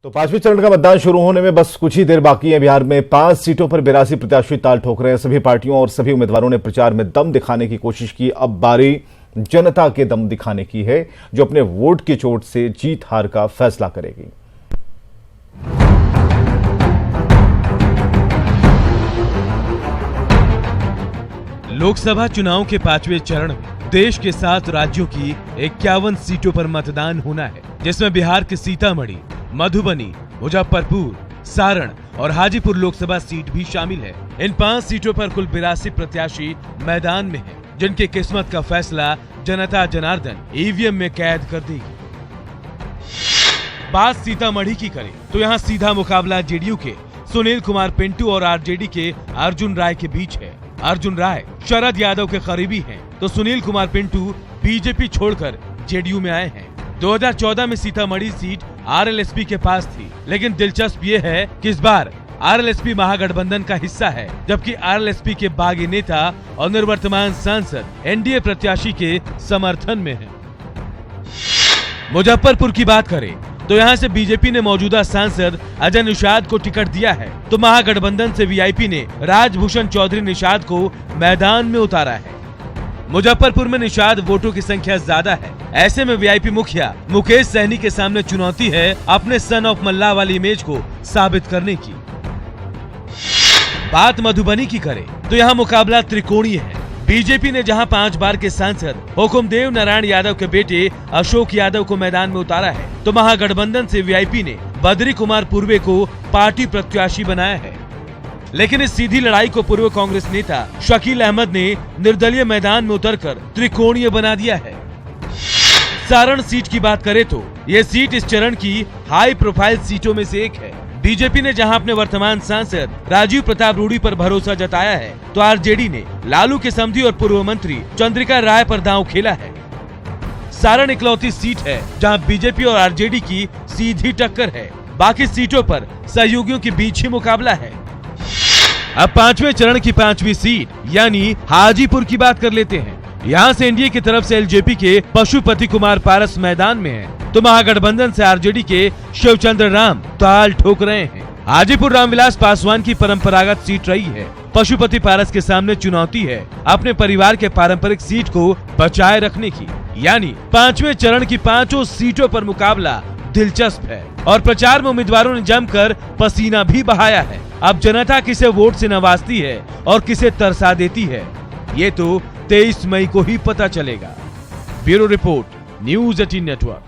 तो पांचवें चरण का मतदान शुरू होने में बस कुछ ही देर बाकी है। बिहार में 5 सीटों पर 82 प्रत्याशी ताल ठोक रहे हैं। सभी पार्टियों और सभी उम्मीदवारों ने प्रचार में दम दिखाने की कोशिश की। अब बारी जनता के दम दिखाने की है, जो अपने वोट की चोट से जीत हार का फैसला करेगी। लोकसभा चुनाव के 5वें चरण में देश के 7 राज्यों की 51 सीटों पर मतदान होना है, जिसमें बिहार के सीतामढ़ी, मधुबनी, मुजफ्फरपुर, सारण और हाजीपुर लोकसभा सीट भी शामिल है। इन 5 सीटों पर कुल 82 प्रत्याशी मैदान में हैं, जिनकी किस्मत का फैसला जनता जनार्दन ईवीएम में कैद कर देगी। बात सीतामढ़ी की करें तो यहाँ सीधा मुकाबला जेडीयू के सुनील कुमार पिंटू और आरजेडी के अर्जुन राय के बीच है। अर्जुन राय शरद यादव के करीबी हैं, तो सुनील कुमार पिंटू बीजेपी छोड़कर जेडीयू में आए हैं। 2014 में सीतामढ़ी सीट आरएलएसपी के पास थी, लेकिन दिलचस्प ये है कि इस बार आरएलएसपी महागठबंधन का हिस्सा है, जबकि आरएलएसपी के बागी नेता और निवर्तमान सांसद एनडीए प्रत्याशी के समर्थन में हैं। मुजफ्फरपुर की बात करें तो यहाँ से बीजेपी ने मौजूदा सांसद अजय निषाद को टिकट दिया है, तो महागठबंधन से वीआईपी ने राजभूषण चौधरी निषाद को मैदान में उतारा है। मुजफ्फरपुर में निषाद वोटों की संख्या ज्यादा है, ऐसे में वीआईपी मुखिया मुकेश सहनी के सामने चुनौती है अपने सन ऑफ मल्लाह वाली इमेज को साबित करने की। बात मधुबनी की करें तो यहाँ मुकाबला त्रिकोणीय है। बीजेपी ने जहां 5 बार के सांसद हुकुमदेव नारायण यादव के बेटे अशोक यादव को मैदान में उतारा है, तो महागठबंधन से वीआईपी ने बद्री कुमार पूर्वे को पार्टी प्रत्याशी बनाया है। लेकिन इस सीधी लड़ाई को पूर्व कांग्रेस नेता शकील अहमद ने निर्दलीय मैदान में उतरकर त्रिकोणीय बना दिया है। सारण सीट की बात करें तो ये सीट इस चरण की हाई प्रोफाइल सीटों में से एक है। बीजेपी ने जहां अपने वर्तमान सांसद राजीव प्रताप रूडी पर भरोसा जताया है, तो आरजेडी ने लालू के समधी और पूर्व मंत्री चंद्रिका राय पर दांव खेला है। सारण इकलौती सीट है जहां बीजेपी और आरजेडी की सीधी टक्कर है। बाकी सीटों पर सहयोगियों के बीच ही मुकाबला है। अब 5वें चरण की 5वीं सीट यानी हाजीपुर की बात कर लेते हैं। यहाँ से एनडीए की तरफ से एलजेपी के पशुपति कुमार पारस मैदान में है, तो महागठबंधन से आरजेडी के शिवचंद्र राम ताल ठोक रहे हैं। हाजीपुर रामविलास पासवान की परंपरागत सीट रही है। पशुपति पारस के सामने चुनौती है अपने परिवार के पारंपरिक सीट को बचाए रखने की, यानी 5वें चरण की 5 सीटों पर मुकाबला दिलचस्प है और प्रचार में उम्मीदवारों ने जमकर पसीना भी बहाया है। अब जनता किसे वोट से नवाजती है और किसे तरसा देती है, ये तो 23 मई को ही पता चलेगा। Bureau report, news 18 network.